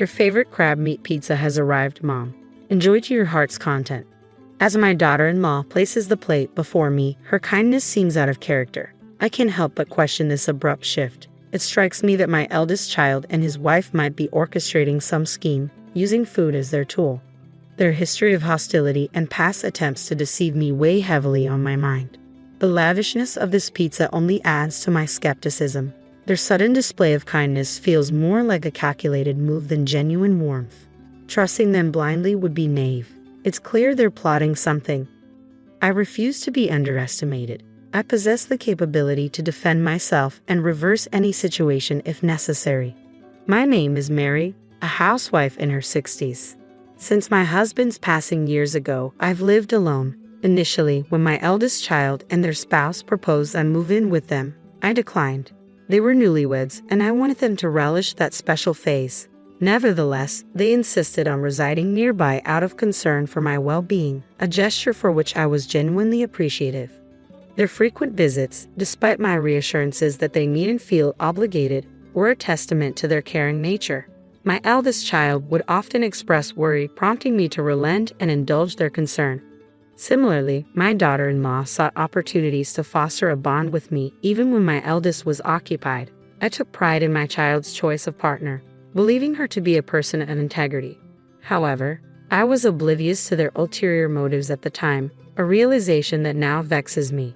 Your favorite crab meat pizza has arrived, Mom. Enjoy to your heart's content. As my daughter-in-law places the plate before me, her kindness seems out of character. I can't help but question this abrupt shift. It strikes me that my eldest child and his wife might be orchestrating some scheme, using food as their tool. Their history of hostility and past attempts to deceive me weigh heavily on my mind. The lavishness of this pizza only adds to my skepticism. Their sudden display of kindness feels more like a calculated move than genuine warmth. Trusting them blindly would be naive. It's clear they're plotting something. I refuse to be underestimated. I possess the capability to defend myself and reverse any situation if necessary. My name is Mary, a housewife in her 60s. Since my husband's passing years ago, I've lived alone. Initially, when my eldest child and their spouse proposed I move in with them, I declined. They were newlyweds, and I wanted them to relish that special phase. Nevertheless, they insisted on residing nearby out of concern for my well-being, a gesture for which I was genuinely appreciative. Their frequent visits, despite my reassurances that they needn't feel obligated, were a testament to their caring nature. My eldest child would often express worry, prompting me to relent and indulge their concern. Similarly, my daughter-in-law sought opportunities to foster a bond with me even when my eldest was occupied. I took pride in my child's choice of partner, believing her to be a person of integrity. However, I was oblivious to their ulterior motives at the time, a realization that now vexes me.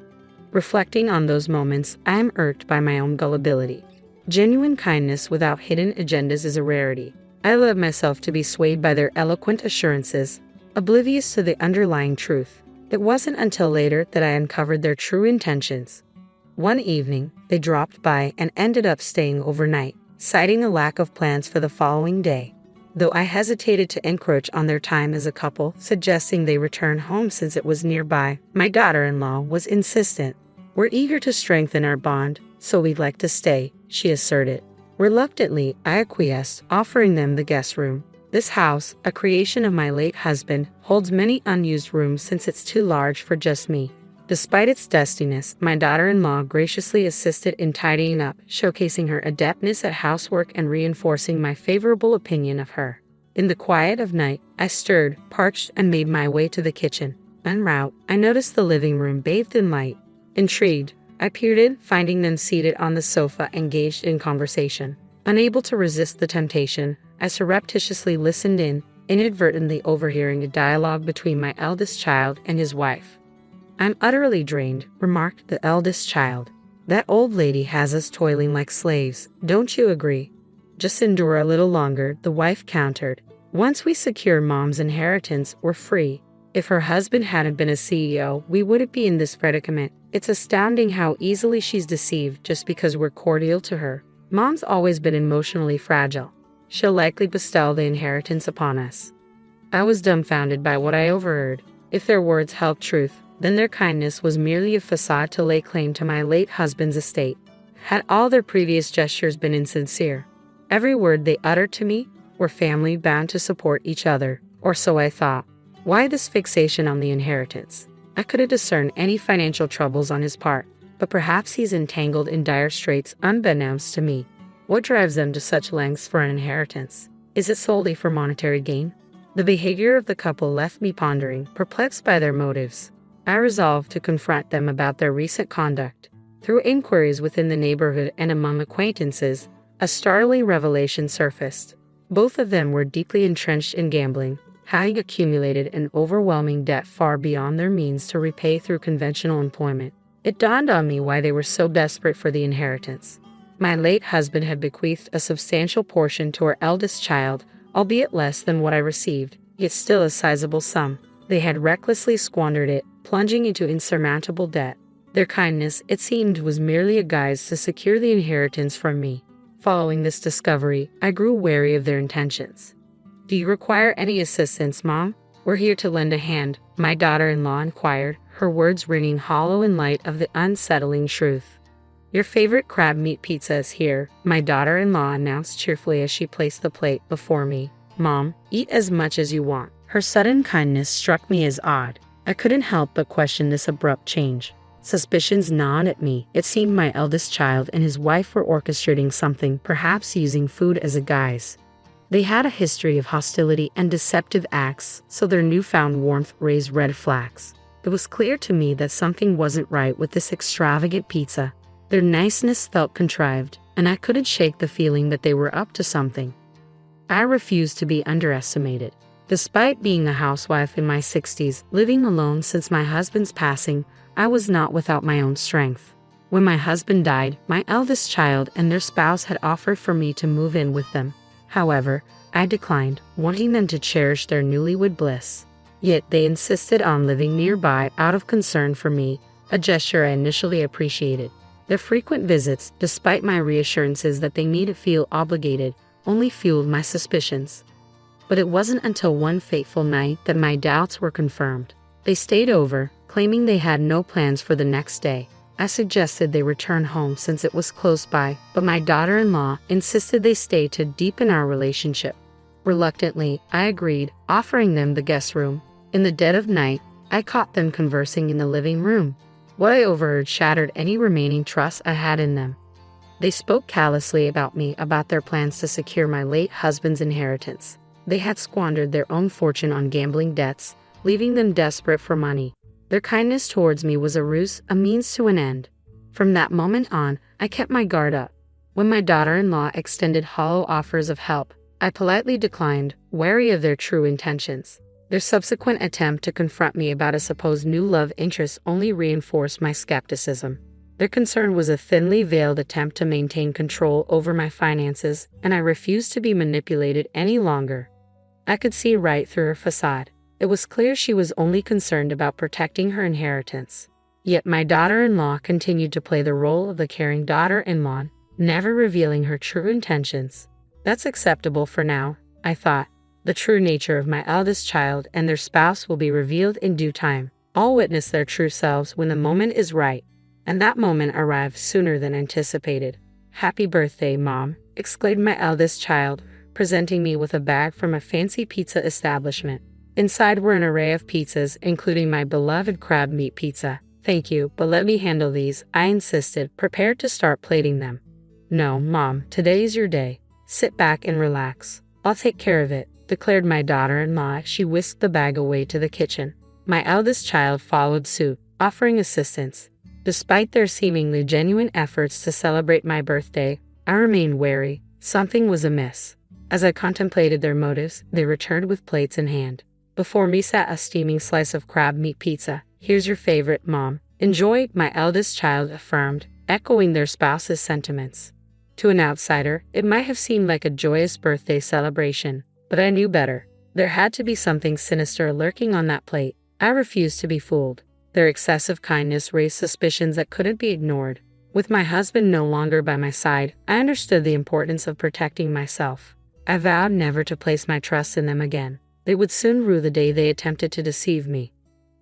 Reflecting on those moments, I am irked by my own gullibility. Genuine kindness without hidden agendas is a rarity. I allowed myself to be swayed by their eloquent assurances, oblivious to the underlying truth. It wasn't until later that I uncovered their true intentions. One evening, they dropped by and ended up staying overnight, citing a lack of plans for the following day. Though I hesitated to encroach on their time as a couple, suggesting they return home since it was nearby, my daughter-in-law was insistent. "We're eager to strengthen our bond, so we'd like to stay," she asserted. Reluctantly, I acquiesced, offering them the guest room. This house, a creation of my late husband, holds many unused rooms since it's too large for just me. Despite its dustiness, my daughter-in-law graciously assisted in tidying up, showcasing her adeptness at housework and reinforcing my favorable opinion of her. In the quiet of night, I stirred, parched, and made my way to the kitchen. En route, I noticed the living room bathed in light. Intrigued, I peered in, finding them seated on the sofa engaged in conversation. Unable to resist the temptation, I surreptitiously listened in, inadvertently overhearing a dialogue between my eldest child and his wife. "I'm utterly drained," remarked the eldest child. "That old lady has us toiling like slaves, don't you agree?" "Just endure a little longer," the wife countered. "Once we secure Mom's inheritance, we're free. If her husband hadn't been a CEO, we wouldn't be in this predicament. It's astounding how easily she's deceived just because we're cordial to her. Mom's always been emotionally fragile. She'll likely bestow the inheritance upon us." I was dumbfounded by what I overheard. If their words held truth, then their kindness was merely a facade to lay claim to my late husband's estate. Had all their previous gestures been insincere? Every word they uttered to me were family bound to support each other, or so I thought. Why this fixation on the inheritance? I couldn't discern any financial troubles on his part, but perhaps he's entangled in dire straits unbeknownst to me. What drives them to such lengths for an inheritance? Is it solely for monetary gain? The behavior of the couple left me pondering, perplexed by their motives. I resolved to confront them about their recent conduct. Through inquiries within the neighborhood and among acquaintances, a startling revelation surfaced. Both of them were deeply entrenched in gambling, having accumulated an overwhelming debt far beyond their means to repay through conventional employment. It dawned on me why they were so desperate for the inheritance. My late husband had bequeathed a substantial portion to our eldest child, albeit less than what I received, yet still a sizable sum. They had recklessly squandered it, plunging into insurmountable debt. Their kindness, it seemed, was merely a guise to secure the inheritance from me. Following this discovery, I grew wary of their intentions. "Do you require any assistance, Mom? We're here to lend a hand," my daughter-in-law inquired, her words ringing hollow in light of the unsettling truth. "Your favorite crab meat pizza is here," my daughter-in-law announced cheerfully as she placed the plate before me. "Mom, eat as much as you want." Her sudden kindness struck me as odd. I couldn't help but question this abrupt change. Suspicions gnawed at me. It seemed my eldest child and his wife were orchestrating something, perhaps using food as a guise. They had a history of hostility and deceptive acts, so their newfound warmth raised red flags. It was clear to me that something wasn't right with this extravagant pizza. Their niceness felt contrived, and I couldn't shake the feeling that they were up to something. I refused to be underestimated. Despite being a housewife in my 60s, living alone since my husband's passing, I was not without my own strength. When my husband died, my eldest child and their spouse had offered for me to move in with them. However, I declined, wanting them to cherish their newlywed bliss. Yet they insisted on living nearby out of concern for me, a gesture I initially appreciated. Their frequent visits, despite my reassurances that they needn't feel obligated, only fueled my suspicions. But it wasn't until one fateful night that my doubts were confirmed. They stayed over, claiming they had no plans for the next day. I suggested they return home since it was close by, but my daughter-in-law insisted they stay to deepen our relationship. Reluctantly, I agreed, offering them the guest room. In the dead of night, I caught them conversing in the living room. What I overheard shattered any remaining trust I had in them. They spoke callously about me, about their plans to secure my late husband's inheritance. They had squandered their own fortune on gambling debts, leaving them desperate for money. Their kindness towards me was a ruse, a means to an end. From that moment on, I kept my guard up. When my daughter-in-law extended hollow offers of help, I politely declined, wary of their true intentions. Their subsequent attempt to confront me about a supposed new love interest only reinforced my skepticism. Their concern was a thinly veiled attempt to maintain control over my finances, and I refused to be manipulated any longer. I could see right through her facade. It was clear she was only concerned about protecting her inheritance. Yet my daughter-in-law continued to play the role of the caring daughter-in-law, never revealing her true intentions. That's acceptable for now, I thought. The true nature of my eldest child and their spouse will be revealed in due time. All witness their true selves when the moment is right. And that moment arrived sooner than anticipated. "Happy birthday, Mom," exclaimed my eldest child, presenting me with a bag from a fancy pizza establishment. Inside were an array of pizzas, including my beloved crab meat pizza. "Thank you, but let me handle these," I insisted, prepared to start plating them. "No, Mom, today's your day. Sit back and relax. I'll take care of it," declared my daughter-in-law as she whisked the bag away to the kitchen. My eldest child followed suit, offering assistance. Despite their seemingly genuine efforts to celebrate my birthday, I remained wary. Something was amiss. As I contemplated their motives, they returned with plates in hand. Before me sat a steaming slice of crab meat pizza. "Here's your favorite, Mom. Enjoy," my eldest child affirmed, echoing their spouse's sentiments. To an outsider, it might have seemed like a joyous birthday celebration, but I knew better. There had to be something sinister lurking on that plate. I refused to be fooled. Their excessive kindness raised suspicions that couldn't be ignored. With my husband no longer by my side, I understood the importance of protecting myself. I vowed never to place my trust in them again. They would soon rue the day they attempted to deceive me.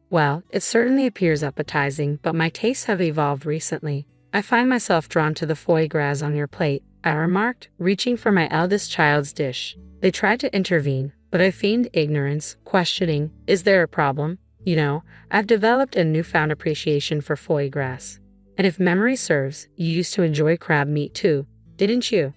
"Well, it certainly appears appetizing, but my tastes have evolved recently. I find myself drawn to the foie gras on your plate," I remarked, reaching for my eldest child's dish. They tried to intervene, but I feigned ignorance, questioning, "Is there a problem? You know, I've developed a newfound appreciation for foie gras. And if memory serves, you used to enjoy crab meat too, didn't you?"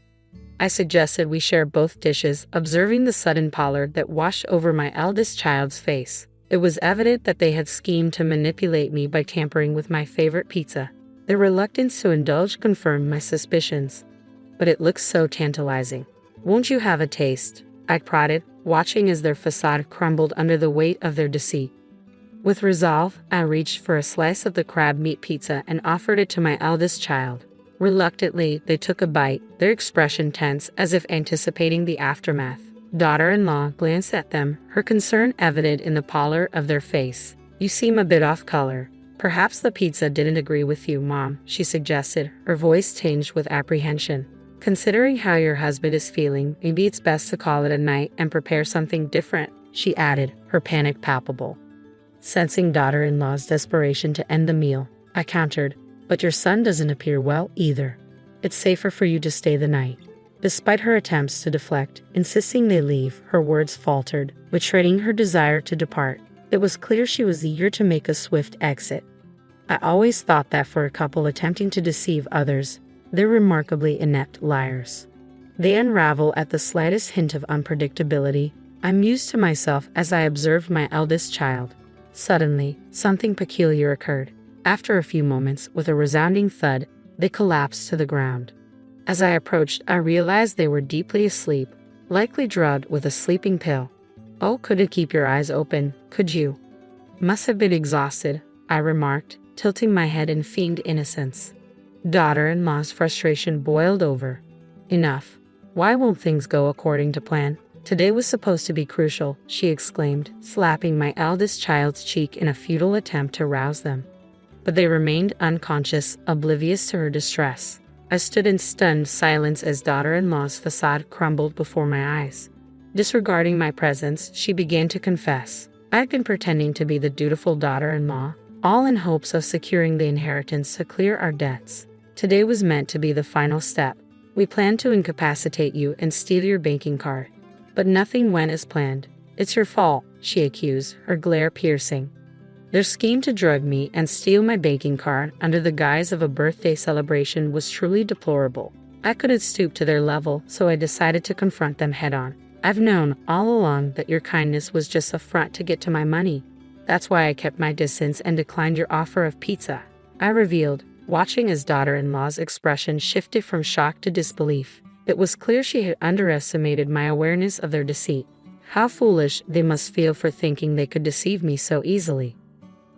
I suggested we share both dishes, observing the sudden pallor that washed over my eldest child's face. It was evident that they had schemed to manipulate me by tampering with my favorite pizza. Their reluctance to indulge confirmed my suspicions. "But it looks so tantalizing. Won't you have a taste?" I prodded, watching as their facade crumbled under the weight of their deceit. With resolve, I reached for a slice of the crab meat pizza and offered it to my eldest child. Reluctantly, they took a bite, their expression tense as if anticipating the aftermath. Daughter-in-law glanced at them, her concern evident in the pallor of their face. "You seem a bit off color. Perhaps the pizza didn't agree with you, Mom," she suggested, her voice tinged with apprehension. "Considering how your husband is feeling, maybe it's best to call it a night and prepare something different," she added, her panic palpable. Sensing daughter-in-law's desperation to end the meal, I countered, "But your son doesn't appear well either. It's safer for you to stay the night." Despite her attempts to deflect, insisting they leave, her words faltered, betraying her desire to depart. It was clear she was eager to make a swift exit. I always thought that for a couple attempting to deceive others, they're remarkably inept liars. They unravel at the slightest hint of unpredictability. I mused to myself as I observed my eldest child. Suddenly, something peculiar occurred. After a few moments, with a resounding thud, they collapsed to the ground. As I approached, I realized they were deeply asleep, likely drugged with a sleeping pill. Oh, couldn't keep your eyes open, could you? Must have been exhausted, I remarked, tilting my head in feigned innocence. Daughter-in-law's frustration boiled over. Enough. Why won't things go according to plan? Today was supposed to be crucial, she exclaimed, slapping my eldest child's cheek in a futile attempt to rouse them. But they remained unconscious, oblivious to her distress. I stood in stunned silence as daughter-in-law's facade crumbled before my eyes. Disregarding my presence, she began to confess. I'd been pretending to be the dutiful daughter-in-law, all in hopes of securing the inheritance to clear our debts. Today was meant to be the final step. We planned to incapacitate you and steal your banking card. But nothing went as planned. It's your fault, she accused, her glare piercing. Their scheme to drug me and steal my banking card under the guise of a birthday celebration was truly deplorable. I couldn't stoop to their level, so I decided to confront them head-on. I've known all along that your kindness was just a front to get to my money. That's why I kept my distance and declined your offer of pizza, I revealed, watching as daughter-in-law's expression shifted from shock to disbelief. It was clear she had underestimated my awareness of their deceit. How foolish they must feel for thinking they could deceive me so easily.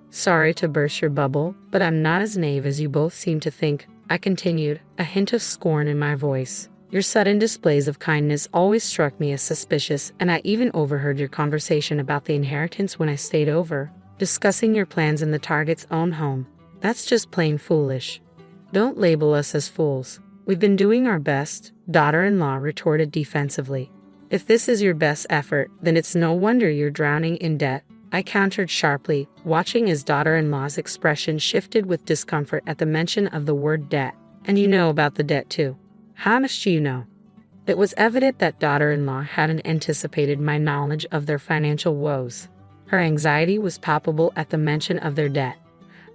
Sorry to burst your bubble, but I'm not as naive as you both seem to think, I continued, a hint of scorn in my voice. Your sudden displays of kindness always struck me as suspicious, and I even overheard your conversation about the inheritance when I stayed over, discussing your plans in the target's own home. That's just plain foolish. Don't label us as fools. We've been doing our best, daughter-in-law retorted defensively. If this is your best effort, then it's no wonder you're drowning in debt, I countered sharply, watching as daughter-in-law's expression shifted with discomfort at the mention of the word debt. And you know about the debt too. How much do you know? It was evident that daughter-in-law hadn't anticipated my knowledge of their financial woes. Her anxiety was palpable at the mention of their debt.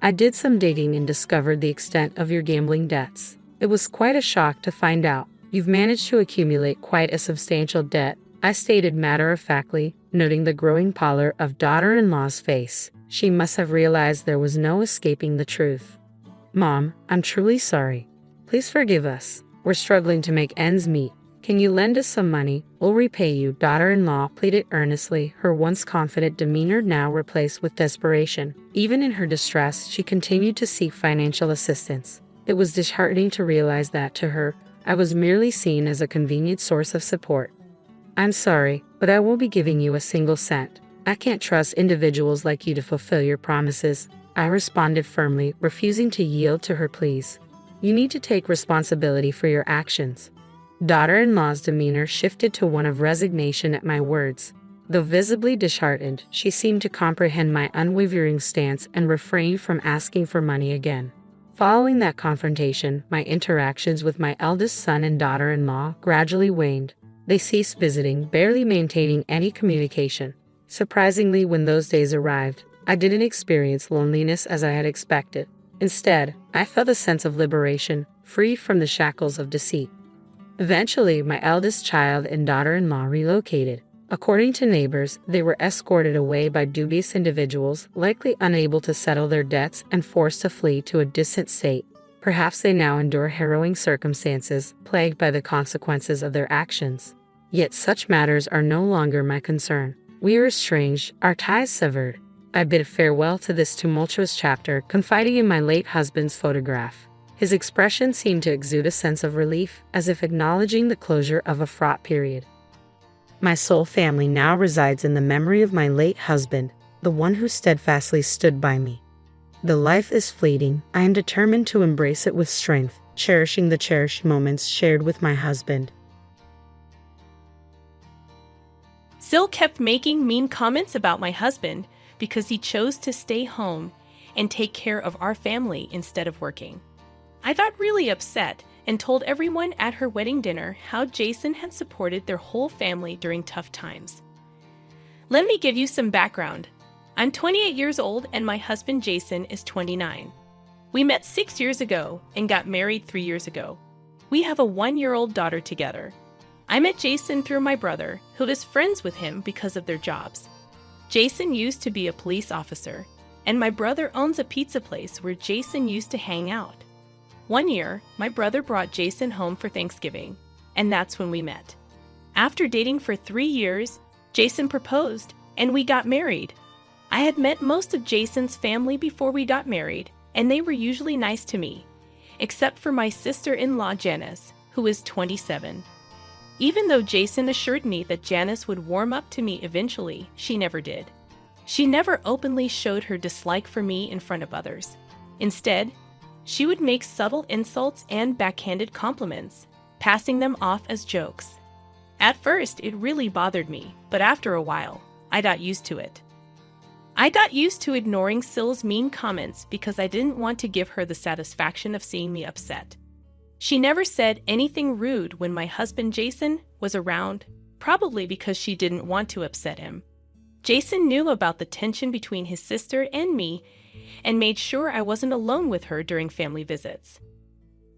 I did some digging and discovered the extent of your gambling debts. It was quite a shock to find out. You've managed to accumulate quite a substantial debt, I stated matter-of-factly, noting the growing pallor of daughter-in-law's face. She must have realized there was no escaping the truth. Mom, I'm truly sorry. Please forgive us. We're struggling to make ends meet. Can you lend us some money? We'll repay you, daughter-in-law pleaded earnestly, her once confident demeanor now replaced with desperation. Even in her distress, she continued to seek financial assistance. It was disheartening to realize that, to her, I was merely seen as a convenient source of support. I'm sorry, but I won't be giving you a single cent. I can't trust individuals like you to fulfill your promises, I responded firmly, refusing to yield to her pleas. You need to take responsibility for your actions. Daughter-in-law's demeanor shifted to one of resignation at my words. Though visibly disheartened, she seemed to comprehend my unwavering stance and refrained from asking for money again. Following that confrontation, my interactions with my eldest son and daughter-in-law gradually waned. They ceased visiting, barely maintaining any communication. Surprisingly, when those days arrived, I didn't experience loneliness as I had expected. Instead, I felt a sense of liberation, free from the shackles of deceit. Eventually, my eldest child and daughter-in-law relocated. According to neighbors, they were escorted away by dubious individuals, likely unable to settle their debts and forced to flee to a distant state. Perhaps they now endure harrowing circumstances, plagued by the consequences of their actions. Yet such matters are no longer my concern. We are estranged, our ties severed. I bid farewell to this tumultuous chapter, confiding in my late husband's photograph. His expression seemed to exude a sense of relief, as if acknowledging the closure of a fraught period. My sole family now resides in the memory of my late husband, the one who steadfastly stood by me. The life is fleeting. I am determined to embrace it with strength, cherishing the cherished moments shared with my husband. Sil kept making mean comments about my husband because he chose to stay home and take care of our family instead of working. I got really upset and told everyone at her wedding dinner how Jason had supported their whole family during tough times. Let me give you some background. I'm 28 years old and my husband Jason is 29. We met 6 years ago and got married 3 years ago. We have a 1-year-old daughter together. I met Jason through my brother, who is friends with him because of their jobs. Jason used to be a police officer, and my brother owns a pizza place where Jason used to hang out. One year, my brother brought Jason home for Thanksgiving, and that's when we met. After dating for 3 years, Jason proposed, and we got married. I had met most of Jason's family before we got married, and they were usually nice to me, except for my sister-in-law Janice, who is 27. Even though Jason assured me that Janice would warm up to me eventually, she never did. She never openly showed her dislike for me in front of others. Instead, she would make subtle insults and backhanded compliments, passing them off as jokes. At first, it really bothered me, but after a while, I got used to it. I got used to ignoring Syl's mean comments because I didn't want to give her the satisfaction of seeing me upset. She never said anything rude when my husband Jason was around, probably because she didn't want to upset him. Jason knew about the tension between his sister and me and made sure I wasn't alone with her during family visits.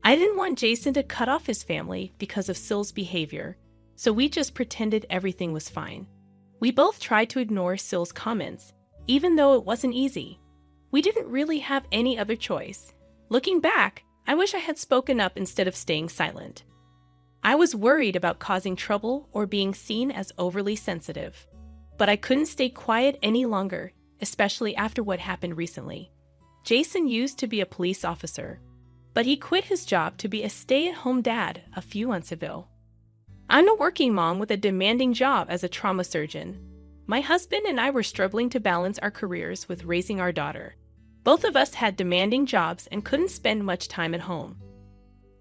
I didn't want Jason to cut off his family because of Syl's behavior, so we just pretended everything was fine. We both tried to ignore Syl's comments, even though it wasn't easy. We didn't really have any other choice. Looking back, I wish I had spoken up instead of staying silent. I was worried about causing trouble or being seen as overly sensitive. But I couldn't stay quiet any longer, especially after what happened recently. Jason used to be a police officer, but he quit his job to be a stay-at-home dad a few months ago. I'm a working mom with a demanding job as a trauma surgeon. My husband and I were struggling to balance our careers with raising our daughter. Both of us had demanding jobs and couldn't spend much time at home.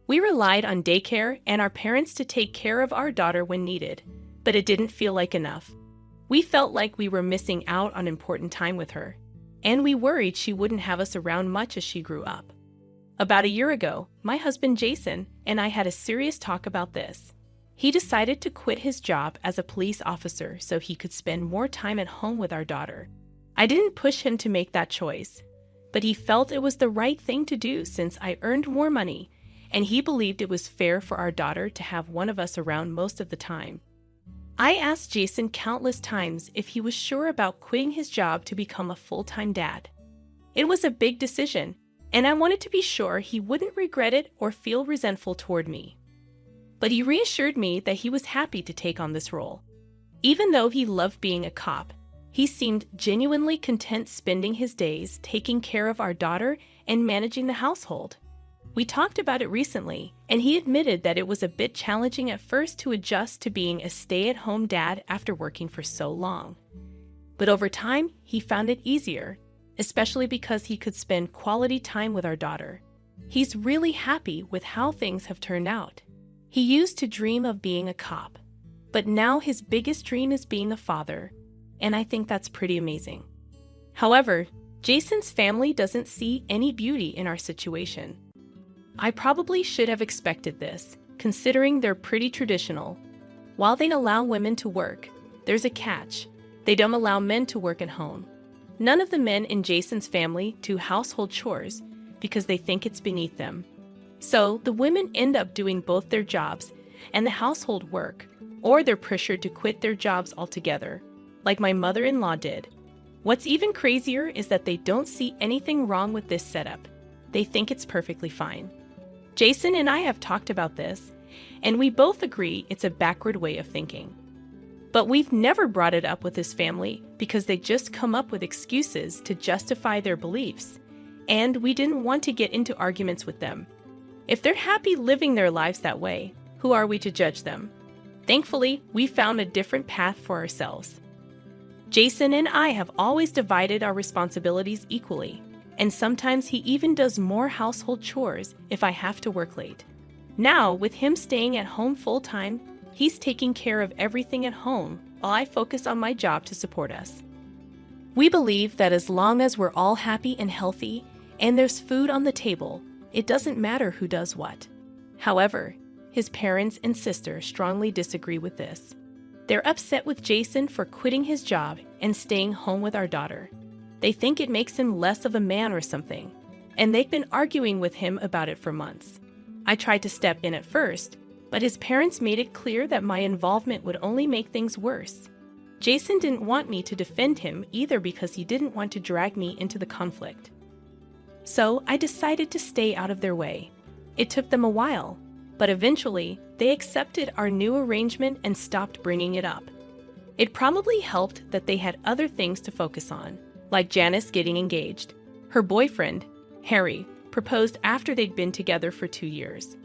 We relied on daycare and our parents to take care of our daughter when needed, but it didn't feel like enough. We felt like we were missing out on important time with her, and we worried she wouldn't have us around much as she grew up. About a year ago, my husband Jason and I had a serious talk about this. He decided to quit his job as a police officer so he could spend more time at home with our daughter. I didn't push him to make that choice, but he felt it was the right thing to do since I earned more money, and he believed it was fair for our daughter to have one of us around most of the time. I asked Jason countless times if he was sure about quitting his job to become a full-time dad. It was a big decision, and I wanted to be sure he wouldn't regret it or feel resentful toward me. But he reassured me that he was happy to take on this role. Even though he loved being a cop, he seemed genuinely content spending his days taking care of our daughter and managing the household. We talked about it recently, and he admitted that it was a bit challenging at first to adjust to being a stay-at-home dad after working for so long. But over time, he found it easier, especially because he could spend quality time with our daughter. He's really happy with how things have turned out. He used to dream of being a cop, but now his biggest dream is being a father, and I think that's pretty amazing. However, Jason's family doesn't see any beauty in our situation. I probably should have expected this, considering they're pretty traditional. While they allow women to work, there's a catch. They don't allow men to work at home. None of the men in Jason's family do household chores because they think it's beneath them. So the women end up doing both their jobs and the household work, or they're pressured to quit their jobs altogether, like my mother-in-law did. What's even crazier is that they don't see anything wrong with this setup. They think it's perfectly fine. Jason and I have talked about this, and we both agree it's a backward way of thinking. But we've never brought it up with his family because they just come up with excuses to justify their beliefs, and we didn't want to get into arguments with them. If they're happy living their lives that way, who are we to judge them? Thankfully, we found a different path for ourselves. Jason and I have always divided our responsibilities equally, and sometimes he even does more household chores if I have to work late. Now, with him staying at home full-time, he's taking care of everything at home while I focus on my job to support us. We believe that as long as we're all happy and healthy, and there's food on the table, it doesn't matter who does what. However, his parents and sister strongly disagree with this. They're upset with Jason for quitting his job and staying home with our daughter. They think it makes him less of a man or something, and they've been arguing with him about it for months. I tried to step in at first, but his parents made it clear that my involvement would only make things worse. Jason didn't want me to defend him either because he didn't want to drag me into the conflict. So I decided to stay out of their way. It took them a while, but eventually they accepted our new arrangement and stopped bringing it up. It probably helped that they had other things to focus on, like Janice getting engaged. Her boyfriend, Harry, proposed after they'd been together for 2 years.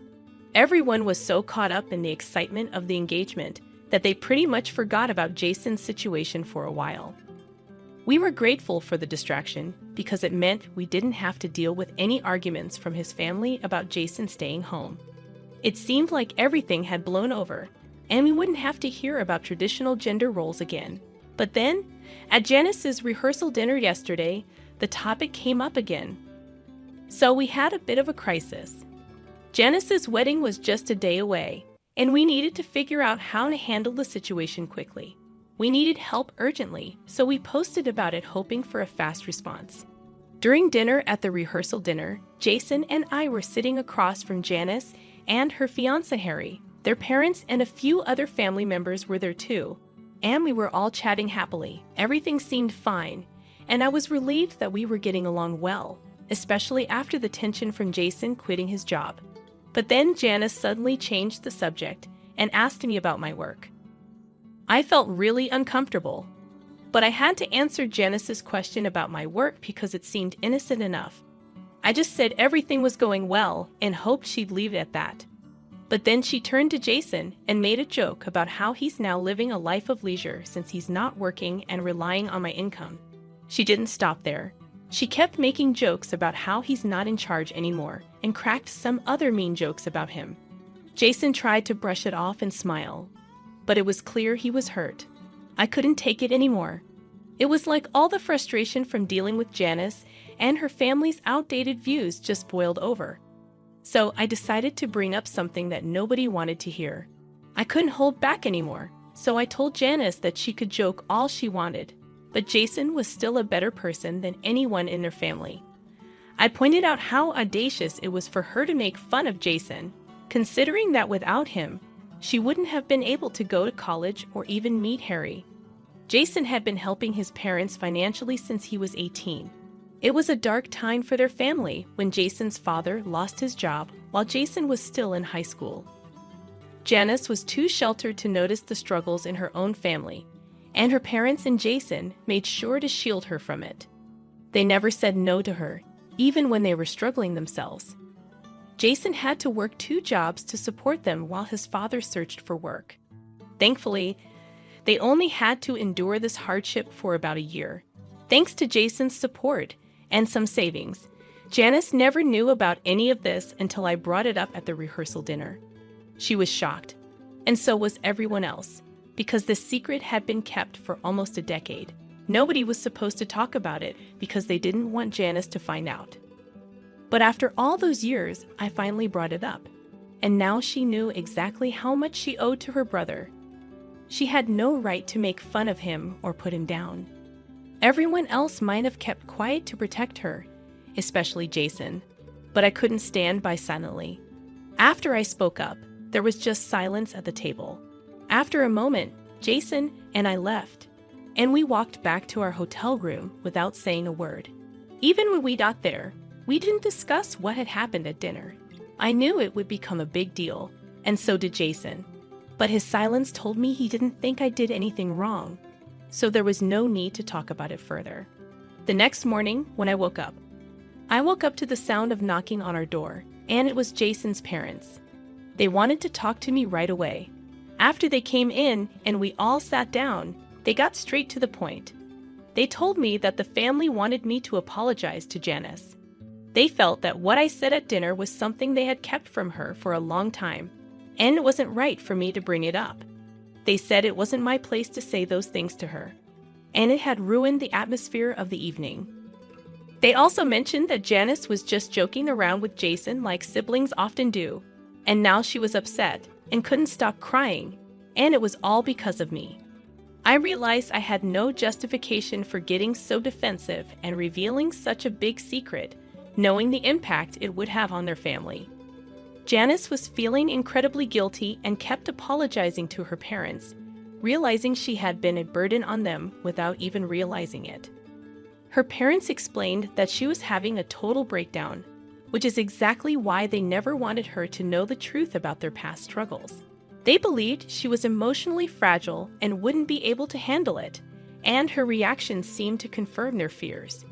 Everyone was so caught up in the excitement of the engagement that they pretty much forgot about Jason's situation for a while. We were grateful for the distraction because it meant we didn't have to deal with any arguments from his family about Jason staying home. It seemed like everything had blown over, and we wouldn't have to hear about traditional gender roles again. But then, at Janice's rehearsal dinner yesterday, the topic came up again. So we had a bit of a crisis. Janice's wedding was just a day away, and we needed to figure out how to handle the situation quickly. We needed help urgently, so we posted about it hoping for a fast response. During dinner at the rehearsal dinner, Jason and I were sitting across from Janice and her fiancé Harry. Their parents and a few other family members were there too, and we were all chatting happily. Everything seemed fine, and I was relieved that we were getting along well, especially after the tension from Jason quitting his job. But then Janice suddenly changed the subject and asked me about my work. I felt really uncomfortable, but I had to answer Janice's question about my work because it seemed innocent enough. I just said everything was going well and hoped she'd leave it at that. But then she turned to Jason and made a joke about how he's now living a life of leisure since he's not working and relying on my income. She didn't stop there. She kept making jokes about how he's not in charge anymore and cracked some other mean jokes about him. Jason tried to brush it off and smile, but it was clear he was hurt. I couldn't take it anymore. It was like all the frustration from dealing with Janice and her family's outdated views just boiled over. So I decided to bring up something that nobody wanted to hear. I couldn't hold back anymore, so I told Janice that she could joke all she wanted, but Jason was still a better person than anyone in their family. I pointed out how audacious it was for her to make fun of Jason, considering that without him, she wouldn't have been able to go to college or even meet Harry. Jason had been helping his parents financially since he was 18. It was a dark time for their family when Jason's father lost his job while Jason was still in high school. Janice was too sheltered to notice the struggles in her own family, and her parents and Jason made sure to shield her from it. They never said no to her, even when they were struggling themselves. Jason had to work 2 jobs to support them while his father searched for work. Thankfully, they only had to endure this hardship for about a year. Thanks to Jason's support and some savings, Janice never knew about any of this until I brought it up at the rehearsal dinner. She was shocked, and so was everyone else, because the secret had been kept for almost a decade. Nobody was supposed to talk about it because they didn't want Janice to find out. But after all those years, I finally brought it up, and now she knew exactly how much she owed to her brother. She had no right to make fun of him or put him down. Everyone else might have kept quiet to protect her, especially Jason, but I couldn't stand by silently. After I spoke up, there was just silence at the table. After a moment, Jason and I left, and we walked back to our hotel room without saying a word. Even when we got there, we didn't discuss what had happened at dinner. I knew it would become a big deal, and so did Jason. But his silence told me he didn't think I did anything wrong, so there was no need to talk about it further. The next morning, when I woke up to the sound of knocking on our door, and it was Jason's parents. They wanted to talk to me right away. After they came in and we all sat down, they got straight to the point. They told me that the family wanted me to apologize to Janice. They felt that what I said at dinner was something they had kept from her for a long time, and it wasn't right for me to bring it up. They said it wasn't my place to say those things to her, and it had ruined the atmosphere of the evening. They also mentioned that Janice was just joking around with Jason like siblings often do, and now she was upset and couldn't stop crying, and it was all because of me. I realized I had no justification for getting so defensive and revealing such a big secret, knowing the impact it would have on their family. Janice was feeling incredibly guilty and kept apologizing to her parents, realizing she had been a burden on them without even realizing it. Her parents explained that she was having a total breakdown, which is exactly why they never wanted her to know the truth about their past struggles. They believed she was emotionally fragile and wouldn't be able to handle it, and her reactions seemed to confirm their fears.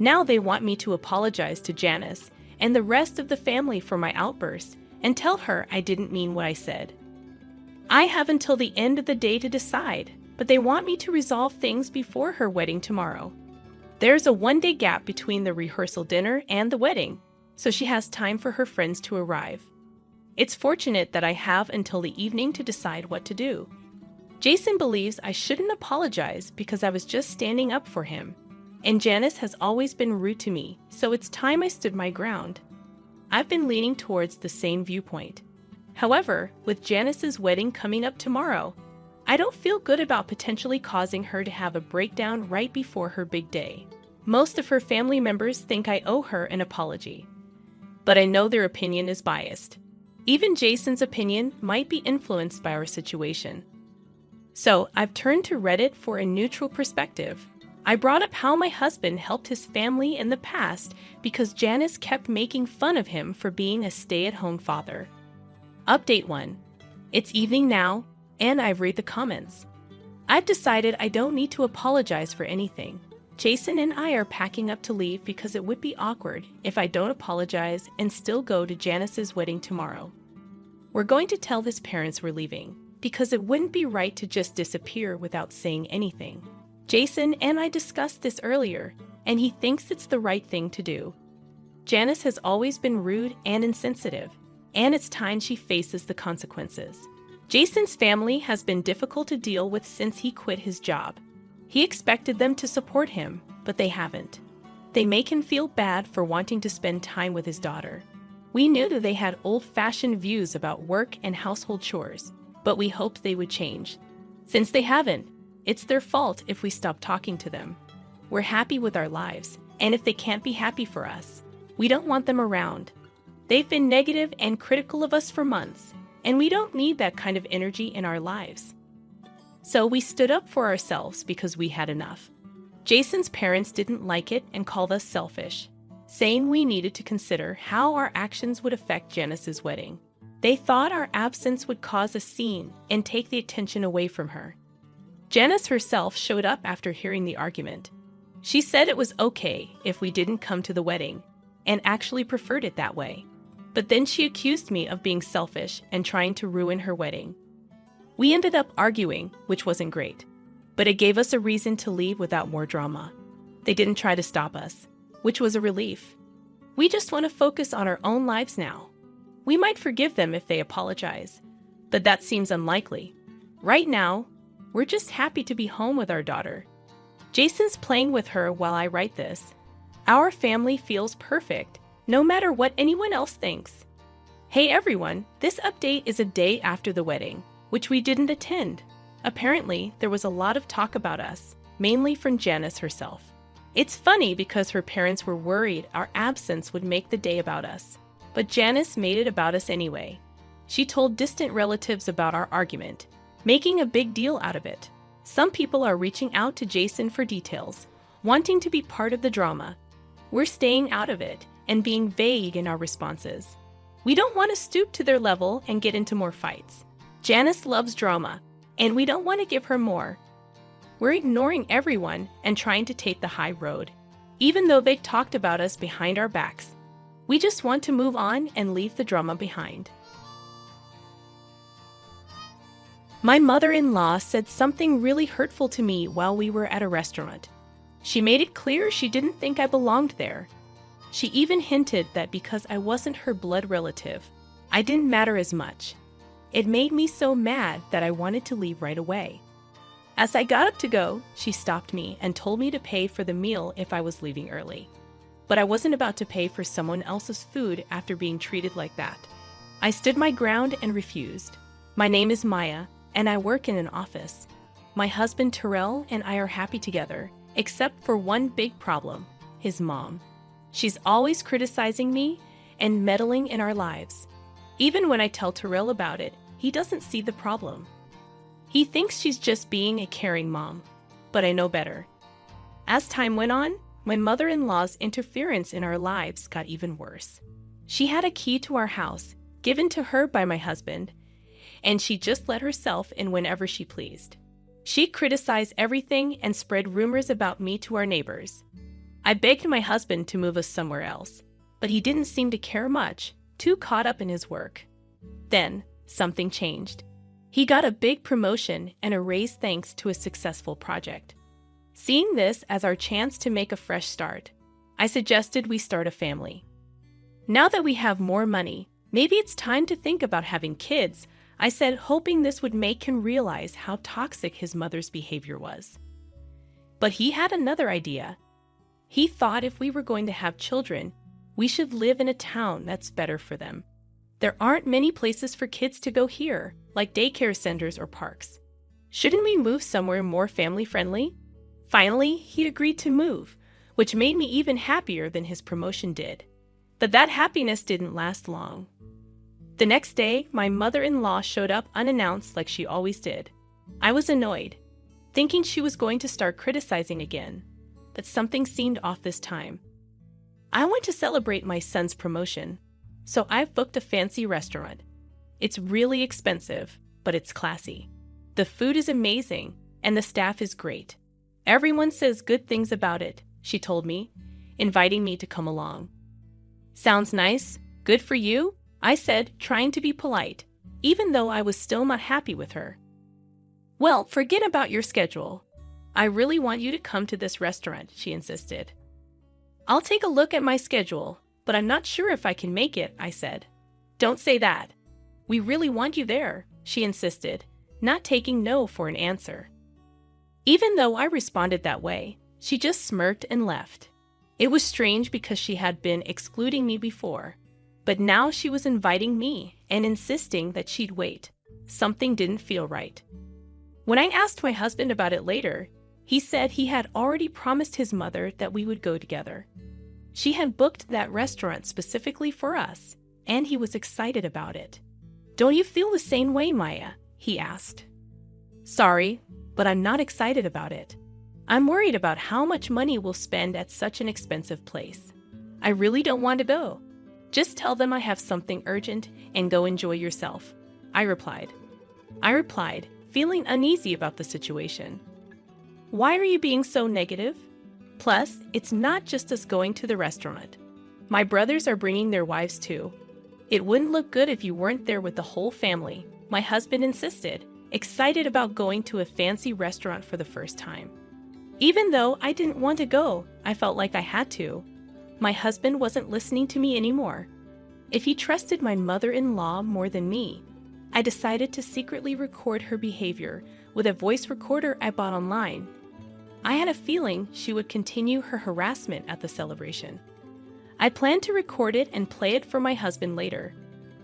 Now they want me to apologize to Janice and the rest of the family for my outburst and tell her I didn't mean what I said. I have until the end of the day to decide, but they want me to resolve things before her wedding tomorrow. There's a one-day gap between the rehearsal dinner and the wedding, so she has time for her friends to arrive. It's fortunate that I have until the evening to decide what to do. Jason believes I shouldn't apologize because I was just standing up for him, and Janice has always been rude to me, so it's time I stood my ground. I've been leaning towards the same viewpoint. However, with Janice's wedding coming up tomorrow, I don't feel good about potentially causing her to have a breakdown right before her big day. Most of her family members think I owe her an apology, but I know their opinion is biased. Even Jason's opinion might be influenced by our situation. So I've turned to Reddit for a neutral perspective. I brought up how my husband helped his family in the past because Janice kept making fun of him for being a stay-at-home father. Update 1. It's evening now, and I've read the comments. I've decided I don't need to apologize for anything. Jason and I are packing up to leave because it would be awkward if I don't apologize and still go to Janice's wedding tomorrow. We're going to tell his parents we're leaving, because it wouldn't be right to just disappear without saying anything. Jason and I discussed this earlier, and he thinks it's the right thing to do. Janice has always been rude and insensitive, and it's time she faces the consequences. Jason's family has been difficult to deal with since he quit his job. He expected them to support him, but they haven't. They make him feel bad for wanting to spend time with his daughter. We knew that they had old-fashioned views about work and household chores, but we hoped they would change. Since they haven't, it's their fault if we stop talking to them. We're happy with our lives, and if they can't be happy for us, we don't want them around. They've been negative and critical of us for months, and we don't need that kind of energy in our lives. So we stood up for ourselves because we had enough. Jason's parents didn't like it and called us selfish, saying we needed to consider how our actions would affect Janice's wedding. They thought our absence would cause a scene and take the attention away from her. Janice herself showed up after hearing the argument. She said it was okay if we didn't come to the wedding, and actually preferred it that way. But then she accused me of being selfish and trying to ruin her wedding. We ended up arguing, which wasn't great, but it gave us a reason to leave without more drama. They didn't try to stop us, which was a relief. We just want to focus on our own lives now. We might forgive them if they apologize, but that seems unlikely. Right now, we're just happy to be home with our daughter. Jason's playing with her while I write this. Our family feels perfect, no matter what anyone else thinks. Hey everyone, this update is a day after the wedding, which we didn't attend. Apparently, there was a lot of talk about us, mainly from Janice herself. It's funny because her parents were worried our absence would make the day about us. But Janice made it about us anyway. She told distant relatives about our argument, making a big deal out of it. Some people are reaching out to Jason for details, wanting to be part of the drama. We're staying out of it and being vague in our responses. We don't want to stoop to their level and get into more fights. Janice loves drama, and we don't want to give her more. We're ignoring everyone and trying to take the high road, even though they talked about us behind our backs. We just want to move on and leave the drama behind. My mother-in-law said something really hurtful to me while we were at a restaurant. She made it clear she didn't think I belonged there. She even hinted that because I wasn't her blood relative, I didn't matter as much. It made me so mad that I wanted to leave right away. As I got up to go, she stopped me and told me to pay for the meal if I was leaving early. But I wasn't about to pay for someone else's food after being treated like that. I stood my ground and refused. My name is Maya, and I work in an office. My husband Terrell and I are happy together, except for one big problem, his mom. She's always criticizing me and meddling in our lives. Even when I tell Terrell about it, he doesn't see the problem. He thinks she's just being a caring mom, but I know better. As time went on, my mother-in-law's interference in our lives got even worse. She had a key to our house, given to her by my husband, and she just let herself in whenever she pleased. She criticized everything and spread rumors about me to our neighbors. I begged my husband to move us somewhere else, but he didn't seem to care much, too caught up in his work. Then, something changed. He got a big promotion and a raise thanks to a successful project. Seeing this as our chance to make a fresh start, I suggested we start a family. Now that we have more money, maybe it's time to think about having kids, I said, hoping this would make him realize how toxic his mother's behavior was. But he had another idea. He thought if we were going to have children, we should live in a town that's better for them. There aren't many places for kids to go here, like daycare centers or parks. Shouldn't we move somewhere more family-friendly? Finally, he agreed to move, which made me even happier than his promotion did. But that happiness didn't last long. The next day, my mother-in-law showed up unannounced like she always did. I was annoyed, thinking she was going to start criticizing again, but something seemed off this time. I want to celebrate my son's promotion, so I've booked a fancy restaurant. It's really expensive, but it's classy. The food is amazing, and the staff is great. Everyone says good things about it, she told me, inviting me to come along. Sounds nice. Good for you, I said, trying to be polite, even though I was still not happy with her. Well, forget about your schedule. I really want you to come to this restaurant, she insisted. I'll take a look at my schedule, but I'm not sure if I can make it, I said. Don't say that. We really want you there, she insisted, not taking no for an answer. Even though I responded that way, she just smirked and left. It was strange because she had been excluding me before, but now she was inviting me and insisting that she'd wait. Something didn't feel right. When I asked my husband about it later, he said he had already promised his mother that we would go together. She had booked that restaurant specifically for us, and he was excited about it. Don't you feel the same way, Maya? He asked. Sorry, but I'm not excited about it. I'm worried about how much money we'll spend at such an expensive place. I really don't want to go. Just tell them I have something urgent and go enjoy yourself, I replied, feeling uneasy about the situation. Why are you being so negative? Plus, it's not just us going to the restaurant. My brothers are bringing their wives too. It wouldn't look good if you weren't there with the whole family, my husband insisted, excited about going to a fancy restaurant for the first time. Even though I didn't want to go, I felt like I had to. My husband wasn't listening to me anymore. If he trusted my mother-in-law more than me, I decided to secretly record her behavior with a voice recorder I bought online. I had a feeling she would continue her harassment at the celebration. I planned to record it and play it for my husband later.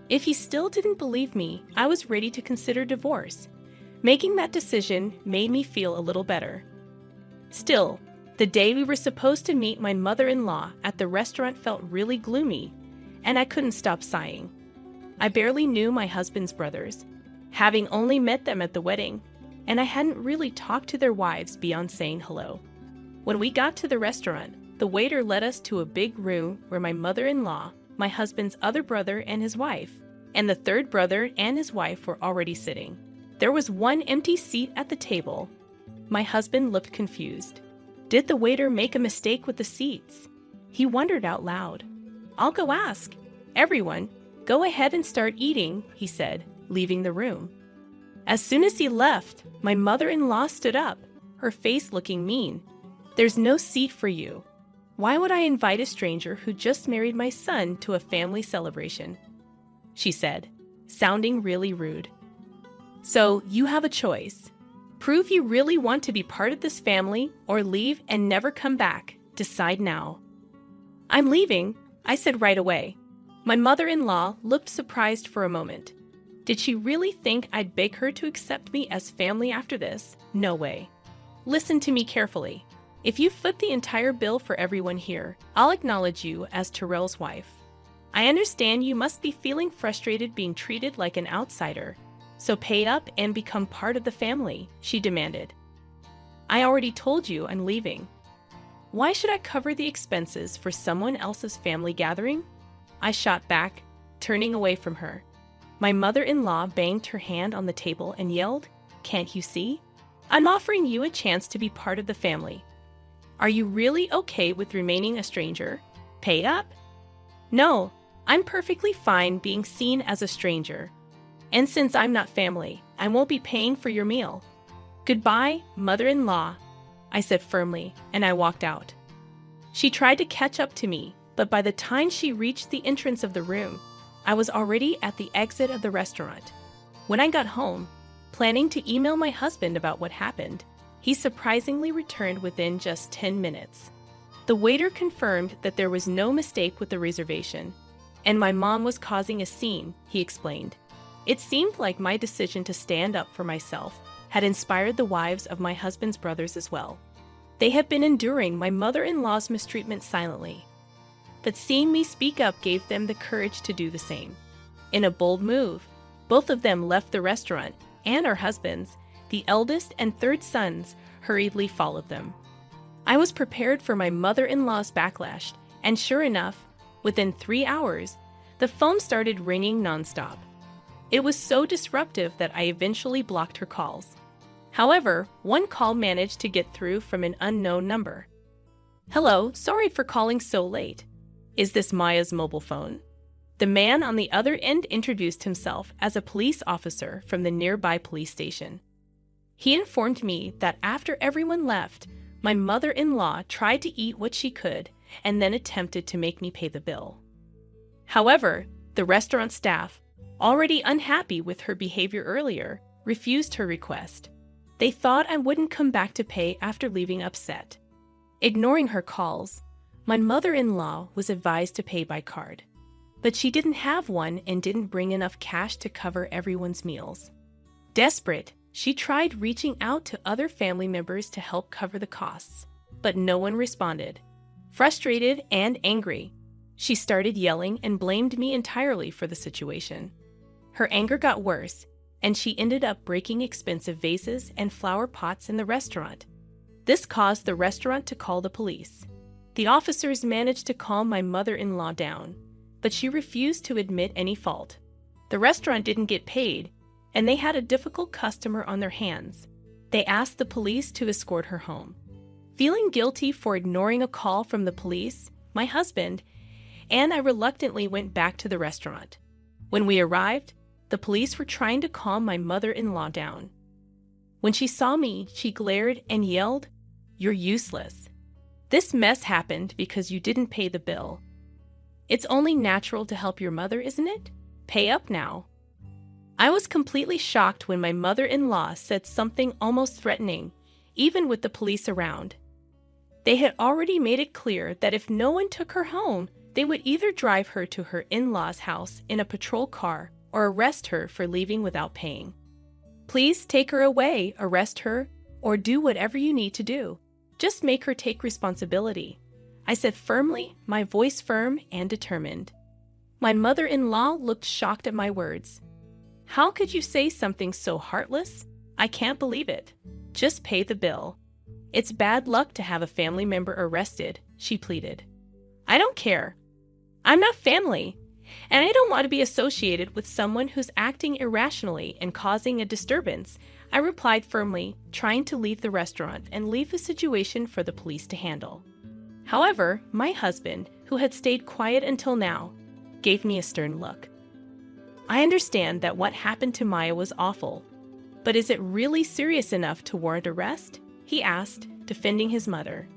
If he still didn't believe me, I was ready to consider divorce. Making that decision made me feel a little better. Still, the day we were supposed to meet my mother-in-law at the restaurant felt really gloomy, and I couldn't stop sighing. I barely knew my husband's brothers, having only met them at the wedding, and I hadn't really talked to their wives beyond saying hello. When we got to the restaurant, the waiter led us to a big room where my mother-in-law, my husband's other brother and his wife, and the third brother and his wife were already sitting. There was one empty seat at the table. My husband looked confused. Did the waiter make a mistake with the seats? He wondered out loud. I'll go ask. Everyone, go ahead and start eating, he said, leaving the room. As soon as he left, my mother-in-law stood up, her face looking mean. There's no seat for you. Why would I invite a stranger who just married my son to a family celebration? She said, sounding really rude. So you have a choice. Prove you really want to be part of this family or leave and never come back. Decide now. I'm leaving, I said right away. My mother-in-law looked surprised for a moment. Did she really think I'd beg her to accept me as family after this? No way. Listen to me carefully. If you foot the entire bill for everyone here, I'll acknowledge you as Terrell's wife. I understand you must be feeling frustrated being treated like an outsider, so pay up and become part of the family, she demanded. I already told you I'm leaving. Why should I cover the expenses for someone else's family gathering? I shot back, turning away from her. My mother-in-law banged her hand on the table and yelled, "Can't you see? I'm offering you a chance to be part of the family. Are you really okay with remaining a stranger? Pay up." No, I'm perfectly fine being seen as a stranger. And since I'm not family, I won't be paying for your meal. Goodbye, mother-in-law, I said firmly, and I walked out. She tried to catch up to me, but by the time she reached the entrance of the room, I was already at the exit of the restaurant. When I got home, planning to email my husband about what happened, he surprisingly returned within just 10 minutes. The waiter confirmed that there was no mistake with the reservation, and my mom was causing a scene, he explained. It seemed like my decision to stand up for myself had inspired the wives of my husband's brothers as well. They had been enduring my mother-in-law's mistreatment silently, but seeing me speak up gave them the courage to do the same. In a bold move, both of them left the restaurant, and our husbands, the eldest and third sons, hurriedly followed them. I was prepared for my mother-in-law's backlash, and sure enough, within 3 hours, the phone started ringing nonstop. It was so disruptive that I eventually blocked her calls. However, one call managed to get through from an unknown number. "Hello, sorry for calling so late. Is this Maya's mobile phone?" The man on the other end introduced himself as a police officer from the nearby police station. He informed me that after everyone left, my mother-in-law tried to eat what she could and then attempted to make me pay the bill. However, the restaurant staff, already unhappy with her behavior earlier, refused her request. They thought I wouldn't come back to pay after leaving upset. Ignoring her calls, my mother-in-law was advised to pay by card. But she didn't have one and didn't bring enough cash to cover everyone's meals. Desperate, she tried reaching out to other family members to help cover the costs, but no one responded. Frustrated and angry, she started yelling and blamed me entirely for the situation. Her anger got worse, and she ended up breaking expensive vases and flower pots in the restaurant. This caused the restaurant to call the police. The officers managed to calm my mother-in-law down, but she refused to admit any fault. The restaurant didn't get paid, and they had a difficult customer on their hands. They asked the police to escort her home. Feeling guilty for ignoring a call from the police, my husband and I reluctantly went back to the restaurant. When we arrived, the police were trying to calm my mother-in-law down. When she saw me, she glared and yelled, "You're useless. This mess happened because you didn't pay the bill. It's only natural to help your mother, isn't it? Pay up now." I was completely shocked when my mother-in-law said something almost threatening, even with the police around. They had already made it clear that if no one took her home, they would either drive her to her in-laws' house in a patrol car or arrest her for leaving without paying. "Please take her away, arrest her, or do whatever you need to do. Just make her take responsibility," I said firmly, my voice firm and determined. My mother-in-law looked shocked at my words. "How could you say something so heartless? I can't believe it. Just pay the bill. It's bad luck to have a family member arrested," she pleaded. "I don't care. I'm not family, and I don't want to be associated with someone who's acting irrationally and causing a disturbance," I replied firmly, trying to leave the restaurant and leave the situation for the police to handle. However, my husband, who had stayed quiet until now, gave me a stern look. "I understand that what happened to Maya was awful, but is it really serious enough to warrant arrest?" he asked, defending his mother.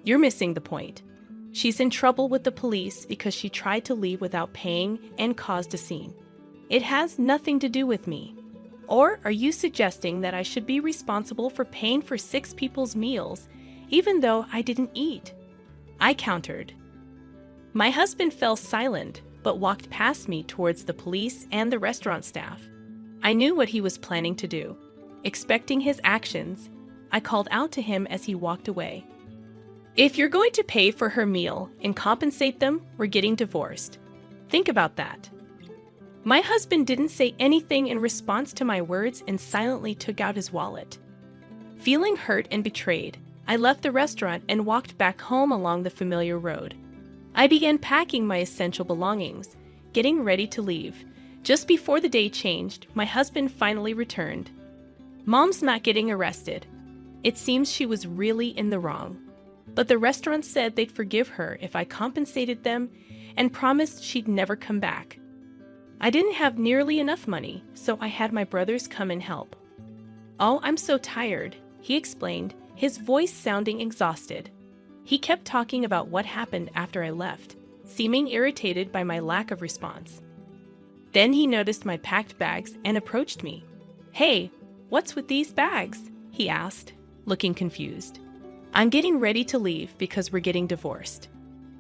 "You're missing the point. She's in trouble with the police because she tried to leave without paying and caused a scene. It has nothing to do with me. Or are you suggesting that I should be responsible for paying for 6 people's meals, even though I didn't eat?" I countered. My husband fell silent, but walked past me towards the police and the restaurant staff. I knew what he was planning to do. Expecting his actions, I called out to him as he walked away. "If you're going to pay for her meal and compensate them, we're getting divorced. Think about that. My husband didn't say anything in response to my words and silently took out his wallet. Feeling hurt and betrayed, I left the restaurant and walked back home along the familiar road. I began packing my essential belongings, getting ready to leave. Just before the day changed, my husband finally returned. Mom's not getting arrested. It seems she was really in the wrong. But the restaurant said they'd forgive her if I compensated them and promised she'd never come back. I didn't have nearly enough money, so I had my brothers come and help. "Oh, I'm so tired," he explained, his voice sounding exhausted. He kept talking about what happened after I left, seeming irritated by my lack of response. Then he noticed my packed bags and approached me. "Hey, what's with these bags?" he asked, looking confused. "I'm getting ready to leave because we're getting divorced.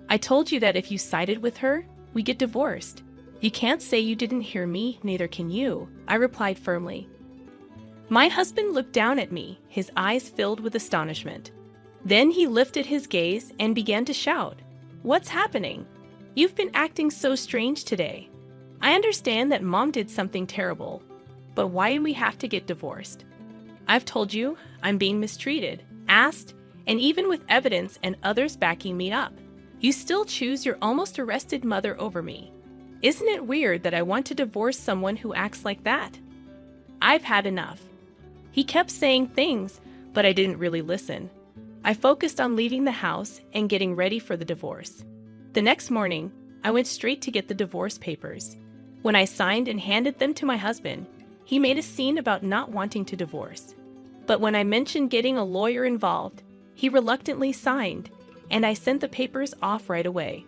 I told you that if you sided with her, we get divorced. You can't say you didn't hear me, neither can you," I replied firmly. My husband looked down at me, his eyes filled with astonishment. Then he lifted his gaze and began to shout, "What's happening? You've been acting so strange today. I understand that Mom did something terrible, but why do we have to get divorced? I've told you I'm being mistreated, asked, and even with evidence and others backing me up, you still choose your almost arrested mother over me. Isn't it weird that I want to divorce someone who acts like that? I've had enough." He kept saying things, but I didn't really listen. I focused on leaving the house and getting ready for the divorce. The next morning, I went straight to get the divorce papers. When I signed and handed them to my husband, he made a scene about not wanting to divorce. But when I mentioned getting a lawyer involved, he reluctantly signed, and I sent the papers off right away.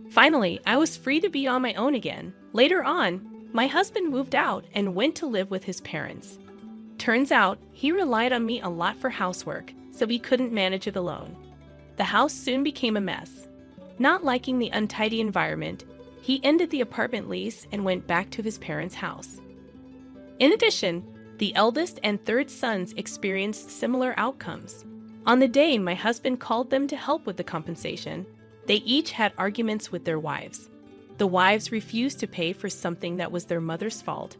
Finally, I was free to be on my own again. Later on, my husband moved out and went to live with his parents. Turns out, he relied on me a lot for housework, so he couldn't manage it alone. The house soon became a mess. Not liking the untidy environment, he ended the apartment lease and went back to his parents' house. In addition, the eldest and third sons experienced similar outcomes. On the day my husband called them to help with the compensation, they each had arguments with their wives. The wives refused to pay for something that was their mother's fault,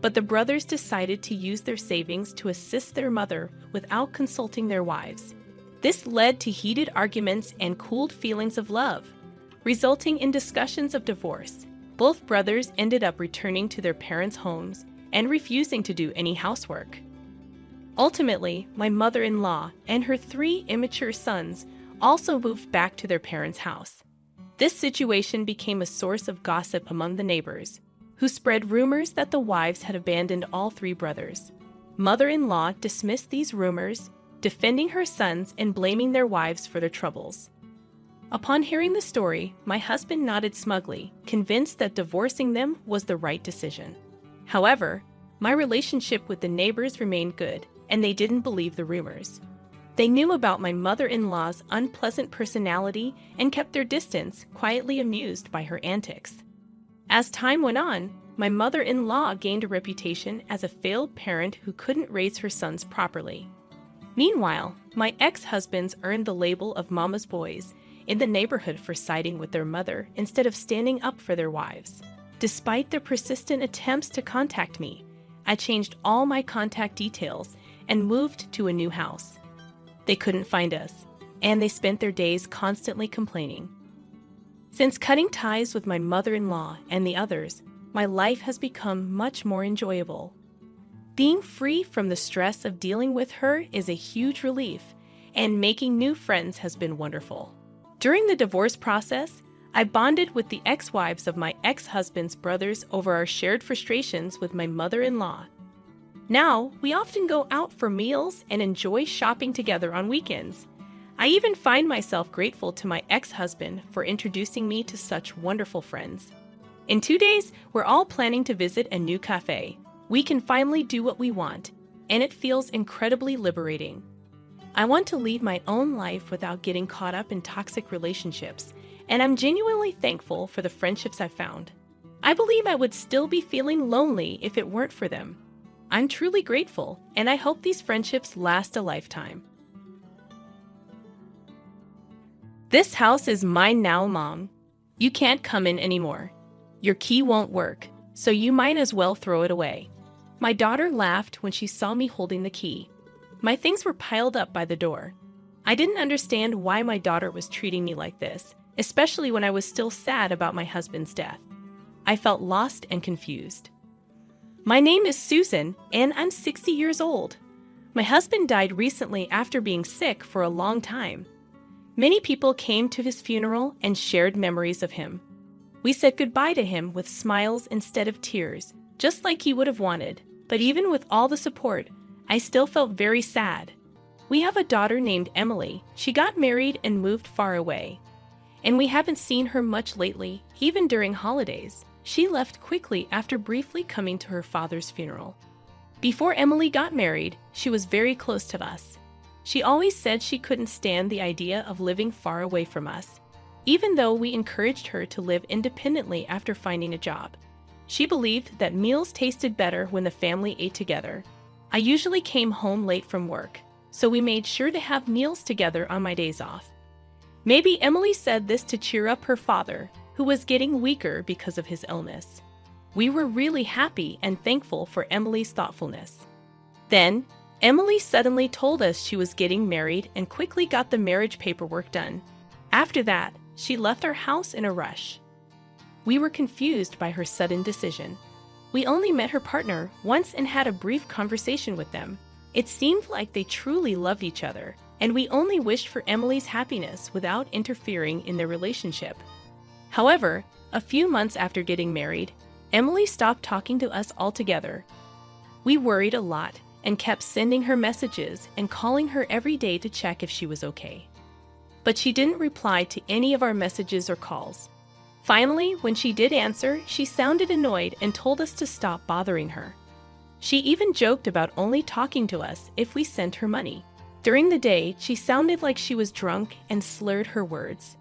but the brothers decided to use their savings to assist their mother without consulting their wives. This led to heated arguments and cooled feelings of love, resulting in discussions of divorce. Both brothers ended up returning to their parents' homes and refusing to do any housework. Ultimately, my mother-in-law and her 3 immature sons also moved back to their parents' house. This situation became a source of gossip among the neighbors, who spread rumors that the wives had abandoned all 3 brothers. Mother-in-law dismissed these rumors, defending her sons and blaming their wives for their troubles. Upon hearing the story, my husband nodded smugly, convinced that divorcing them was the right decision. However, my relationship with the neighbors remained good, and they didn't believe the rumors. They knew about my mother-in-law's unpleasant personality and kept their distance, quietly amused by her antics. As time went on, my mother-in-law gained a reputation as a failed parent who couldn't raise her sons properly. Meanwhile, my ex-husbands earned the label of mama's boys in the neighborhood for siding with their mother instead of standing up for their wives. Despite their persistent attempts to contact me, I changed all my contact details and moved to a new house. They couldn't find us, and they spent their days constantly complaining. Since cutting ties with my mother-in-law and the others, my life has become much more enjoyable. Being free from the stress of dealing with her is a huge relief, and making new friends has been wonderful. During the divorce process, I bonded with the ex-wives of my ex-husband's brothers over our shared frustrations with my mother-in-law. Now, we often go out for meals and enjoy shopping together on weekends. I even find myself grateful to my ex-husband for introducing me to such wonderful friends. In 2 days, we're all planning to visit a new cafe. We can finally do what we want, and it feels incredibly liberating. I want to lead my own life without getting caught up in toxic relationships, and I'm genuinely thankful for the friendships I've found. I believe I would still be feeling lonely if it weren't for them. I'm truly grateful, and I hope these friendships last a lifetime. This house is mine now, Mom. You can't come in anymore. Your key won't work, so you might as well throw it away." My daughter laughed when she saw me holding the key. My things were piled up by the door. I didn't understand why my daughter was treating me like this, especially when I was still sad about my husband's death. I felt lost and confused. "My name is Susan, and I'm 60 years old. My husband died recently after being sick for a long time. Many people came to his funeral and shared memories of him. We said goodbye to him with smiles instead of tears, just like he would have wanted. But even with all the support, I still felt very sad. We have a daughter named Emily. She got married and moved far away. And we haven't seen her much lately, even during holidays. She left quickly after briefly coming to her father's funeral. Before Emily got married, she was very close to us. She always said she couldn't stand the idea of living far away from us, even though we encouraged her to live independently after finding a job. She believed that meals tasted better when the family ate together. I usually came home late from work, so we made sure to have meals together on my days off. Maybe Emily said this to cheer up her father, who was getting weaker because of his illness. We were really happy and thankful for Emily's thoughtfulness. Then, Emily suddenly told us she was getting married and quickly got the marriage paperwork done. After that, she left our house in a rush. We were confused by her sudden decision. We only met her partner once and had a brief conversation with them. It seemed like they truly loved each other, and we only wished for Emily's happiness without interfering in their relationship. However, a few months after getting married, Emily stopped talking to us altogether. We worried a lot and kept sending her messages and calling her every day to check if she was okay. But she didn't reply to any of our messages or calls. Finally, when she did answer, she sounded annoyed and told us to stop bothering her. She even joked about only talking to us if we sent her money. During the day, she sounded like she was drunk and slurred her words.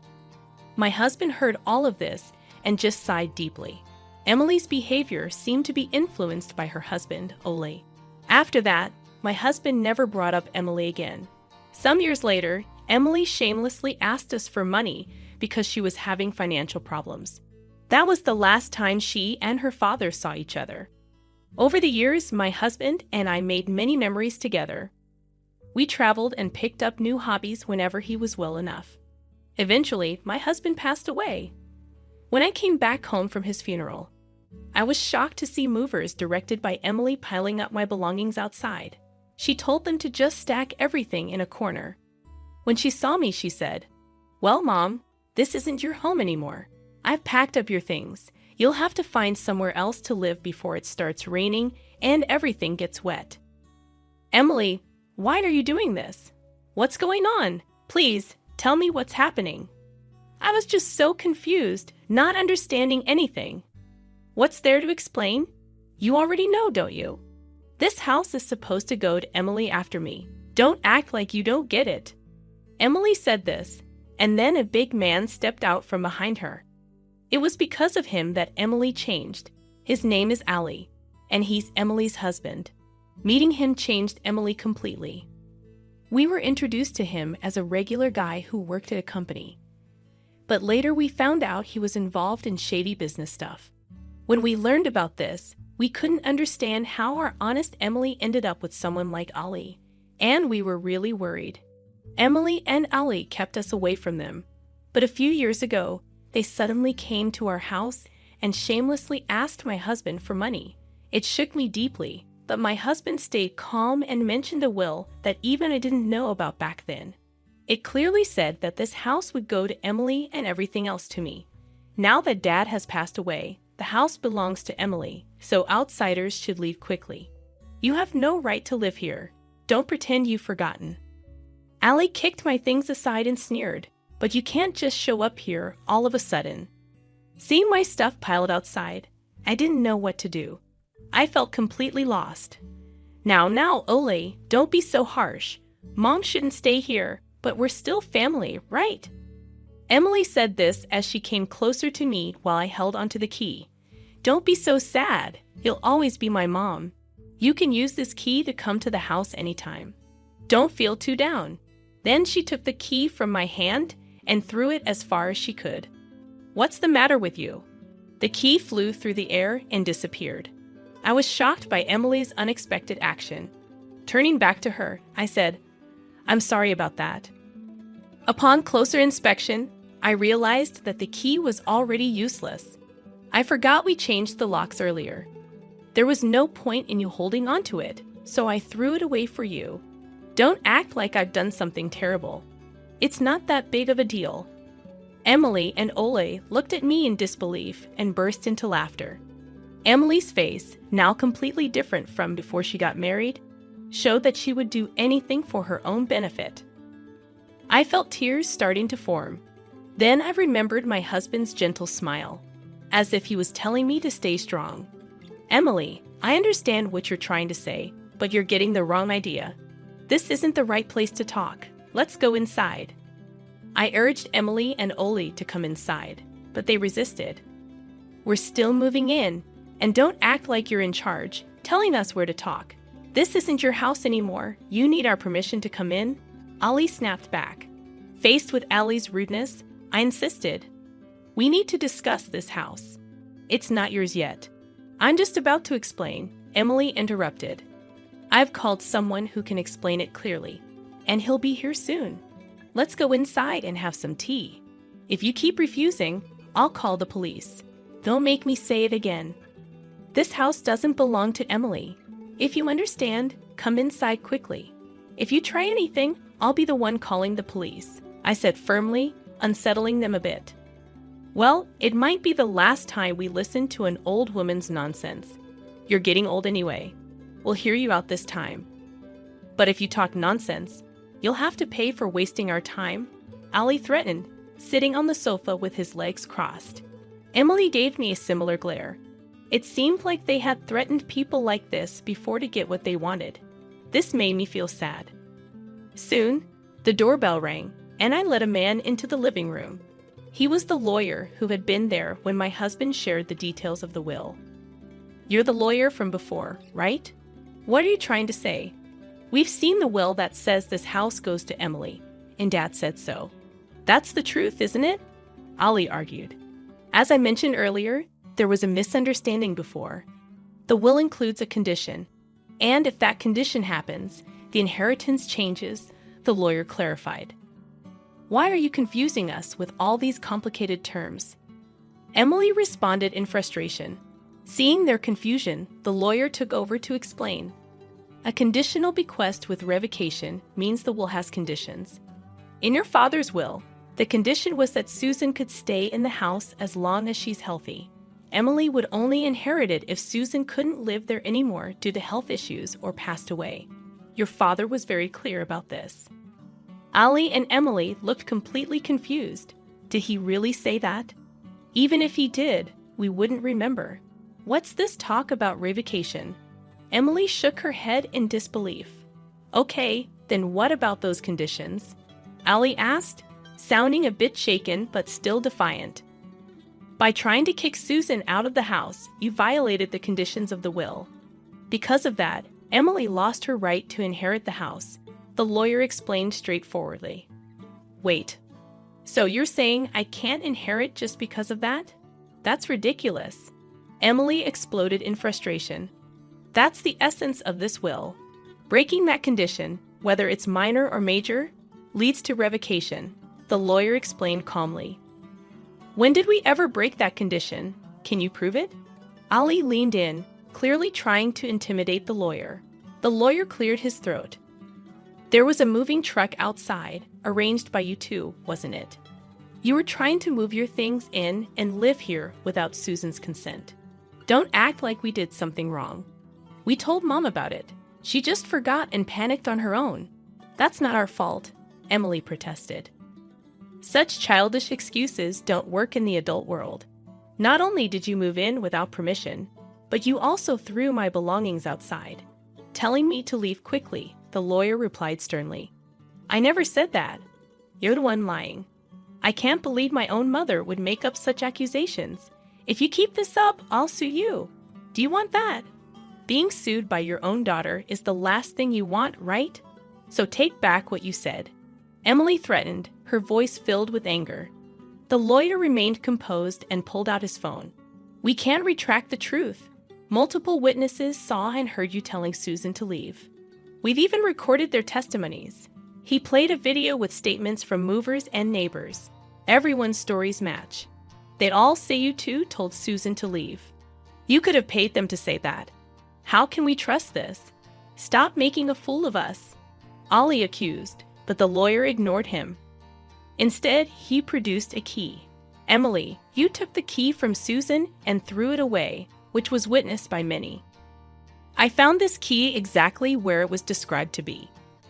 My husband heard all of this and just sighed deeply. Emily's behavior seemed to be influenced by her husband, Ole. After that, my husband never brought up Emily again. Some years later, Emily shamelessly asked us for money because she was having financial problems. That was the last time she and her father saw each other. Over the years, my husband and I made many memories together. We traveled and picked up new hobbies whenever he was well enough. Eventually, my husband passed away. When I came back home from his funeral, I was shocked to see movers directed by Emily piling up my belongings outside. She told them to just stack everything in a corner. When she saw me, she said, "Well, Mom, this isn't your home anymore. I've packed up your things. You'll have to find somewhere else to live before it starts raining and everything gets wet." "Emily, why are you doing this? What's going on? Please, tell me what's happening." I was just so confused, not understanding anything. "What's there to explain? You already know, don't you? This house is supposed to go to Emily after me. Don't act like you don't get it." Emily said this, and then a big man stepped out from behind her. It was because of him that Emily changed. His name is Ali, and he's Emily's husband. Meeting him changed Emily completely. We were introduced to him as a regular guy who worked at a company. But later we found out he was involved in shady business stuff. When we learned about this, we couldn't understand how our honest Emily ended up with someone like Ali, and we were really worried. Emily and Ali kept us away from them, but a few years ago, they suddenly came to our house and shamelessly asked my husband for money. It shook me deeply, but my husband stayed calm and mentioned a will that even I didn't know about back then. It clearly said that this house would go to Emily and everything else to me. Now that Dad has passed away, the house belongs to Emily, so outsiders should leave quickly. You have no right to live here. Don't pretend you've forgotten. Ali kicked my things aside and sneered, "But you can't just show up here all of a sudden." Seeing my stuff piled outside, I didn't know what to do. I felt completely lost. Now, Ole, don't be so harsh. Mom shouldn't stay here, but we're still family, right?" Emily said this as she came closer to me while I held onto the key. "Don't be so sad. You'll always be my mom. You can use this key to come to the house anytime. Don't feel too down." Then she took the key from my hand and threw it as far as she could. "What's the matter with you? The key flew through the air and disappeared. I was shocked by Emily's unexpected action. Turning back to her, I said, "I'm sorry about that." Upon closer inspection, I realized that the key was already useless. I forgot we changed the locks earlier. There was no point in you holding onto it, so I threw it away for you. Don't act like I've done something terrible. It's not that big of a deal. Emily and Ole looked at me in disbelief and burst into laughter. Emily's face, now completely different from before she got married, showed that she would do anything for her own benefit. I felt tears starting to form. Then I remembered my husband's gentle smile, as if he was telling me to stay strong. "Emily, I understand what you're trying to say, but you're getting the wrong idea. This isn't the right place to talk. Let's go inside." I urged Emily and Ole to come inside, but they resisted. "We're still moving in, and don't act like you're in charge, telling us where to talk. This isn't your house anymore. You need our permission to come in." Ali snapped back. Faced with Ali's rudeness, I insisted, "We need to discuss this house. It's not yours yet." "I'm just about to explain," Emily interrupted. "I've called someone who can explain it clearly, and he'll be here soon. Let's go inside and have some tea. If you keep refusing, I'll call the police. Don't make me say it again. This house doesn't belong to Emily. If you understand, come inside quickly. If you try anything, I'll be the one calling the police," I said firmly, unsettling them a bit. "Well, it might be the last time we listen to an old woman's nonsense. You're getting old anyway. We'll hear you out this time. But if you talk nonsense, you'll have to pay for wasting our time," Ali threatened, sitting on the sofa with his legs crossed. Emily gave me a similar glare. It seemed like they had threatened people like this before to get what they wanted. This made me feel sad. Soon, the doorbell rang, and I let a man into the living room. He was the lawyer who had been there when my husband shared the details of the will. "You're the lawyer from before, right? What are you trying to say?" "We've seen the will that says this house goes to Emily, and Dad said so." "That's the truth, isn't it?" Ali argued. "As I mentioned earlier, there was a misunderstanding before. The will includes a condition, and if that condition happens, the inheritance changes," the lawyer clarified. "Why are you confusing us with all these complicated terms?" Emily responded in frustration. Seeing their confusion, the lawyer took over to explain. "A conditional bequest with revocation means the will has conditions. In your father's will, the condition was that Susan could stay in the house as long as she's healthy. Emily would only inherit it if Susan couldn't live there anymore due to health issues or passed away. Your father was very clear about this." Ali and Emily looked completely confused. Did he really say that? Even if he did, we wouldn't remember. What's this talk about revocation? Emily shook her head in disbelief. "Okay, then what about those conditions?" Ali asked, sounding a bit shaken but still defiant. "By trying to kick Susan out of the house, you violated the conditions of the will. Because of that, Emily lost her right to inherit the house," the lawyer explained straightforwardly. "Wait, so you're saying I can't inherit just because of that? That's ridiculous." Emily exploded in frustration. "That's the essence of this will. Breaking that condition, whether it's minor or major, leads to revocation," the lawyer explained calmly. "When did we ever break that condition? Can you prove it?" Ali leaned in, clearly trying to intimidate the lawyer. The lawyer cleared his throat. "There was a moving truck outside, arranged by you two, wasn't it? You were trying to move your things in and live here without Susan's consent. Don't act like we did something wrong. We told Mom about it. She just forgot and panicked on her own. That's not our fault," Emily protested. "Such childish excuses don't work in the adult world. Not only did you move in without permission, but you also threw my belongings outside, telling me to leave quickly," the lawyer replied sternly. "I never said that. You're the one lying. I can't believe my own mother would make up such accusations. If you keep this up, I'll sue you. Do you want that? Being sued by your own daughter is the last thing you want, right? So take back what you said," Emily threatened, her voice filled with anger. The lawyer remained composed and pulled out his phone. We can't retract the truth. Multiple witnesses saw and heard you telling Susan to leave. We've even recorded their testimonies. He played a video with statements from movers and neighbors. Everyone's stories match. They'd all say you two told Susan to leave. You could have paid them to say that. How can we trust this? Stop making a fool of us. Ollie accused, but the lawyer ignored him. Instead, he produced a key. Emily, you took the key from Susan and threw it away, which was witnessed by many. I found this key exactly where it was described to be.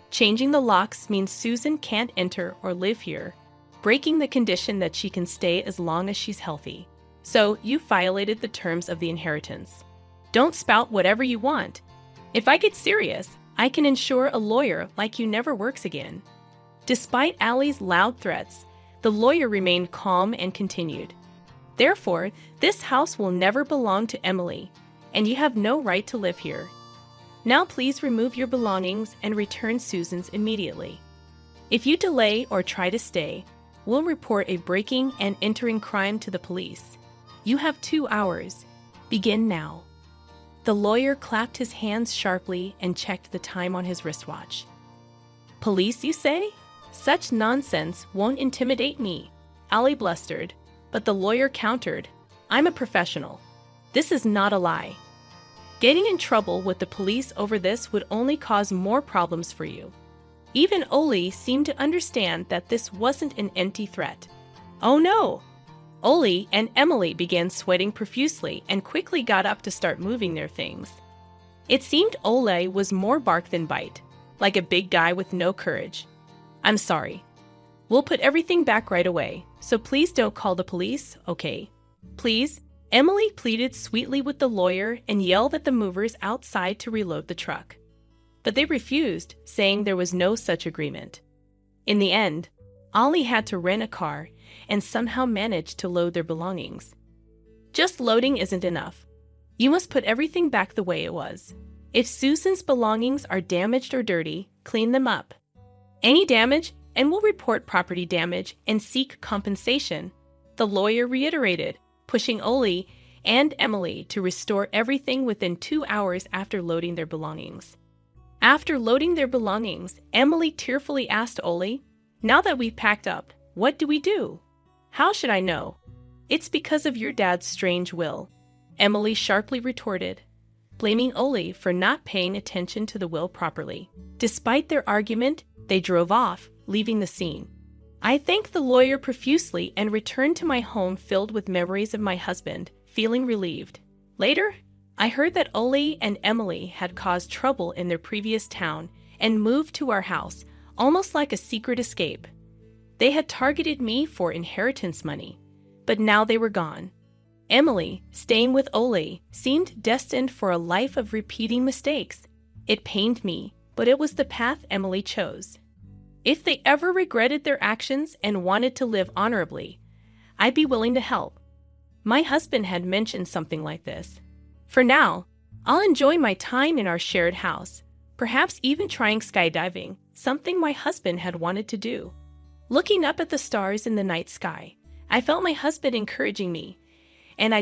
Changing the locks means Susan can't enter or live here, breaking the condition that she can stay as long as she's healthy. So you violated the terms of the inheritance. Don't spout whatever you want. If I get serious, I can ensure a lawyer like you never works again. Despite Allie's loud threats, the lawyer remained calm and continued. Therefore, this house will never belong to Emily, and you have no right to live here. Now please remove your belongings and return Susan's immediately. If you delay or try to stay, we'll report a breaking and entering crime to the police. You have 2 hours. Begin now. The lawyer clapped his hands sharply and checked the time on his wristwatch. Police, you say? Such nonsense won't intimidate me, Allie blustered, but the lawyer countered. I'm a professional. This is not a lie. Getting in trouble with the police over this would only cause more problems for you. Even Ollie seemed to understand that this wasn't an empty threat. Oh no! Ollie and Emily began sweating profusely and quickly got up to start moving their things. It seemed Ollie was more bark than bite, like a big guy with no courage. I'm sorry. We'll put everything back right away, so please don't call the police, okay? Please? Emily pleaded sweetly with the lawyer and yelled at the movers outside to reload the truck. But they refused, saying there was no such agreement. In the end, Ollie had to rent a car and somehow managed to load their belongings. Just loading isn't enough. You must put everything back the way it was. If Susan's belongings are damaged or dirty, clean them up. Any damage, and we'll report property damage and seek compensation, the lawyer reiterated, pushing Ollie and Emily to restore everything within 2 hours after loading their belongings. After loading their belongings, Emily tearfully asked Ollie, "Now that we've packed up, what do we do?" "How should I know? It's because of your dad's strange will," Emily sharply retorted, blaming Ollie for not paying attention to the will properly. Despite their argument, they drove off, leaving the scene. I thanked the lawyer profusely and returned to my home filled with memories of my husband, feeling relieved. Later, I heard that Ollie and Emily had caused trouble in their previous town and moved to our house, almost like a secret escape. They had targeted me for inheritance money, but now they were gone. Emily, staying with Ollie, seemed destined for a life of repeating mistakes. It pained me, but it was the path Emily chose. If they ever regretted their actions and wanted to live honorably, I'd be willing to help. My husband had mentioned something like this. For now, I'll enjoy my time in our shared house, perhaps even trying skydiving, something my husband had wanted to do. Looking up at the stars in the night sky, I felt my husband encouraging me, and I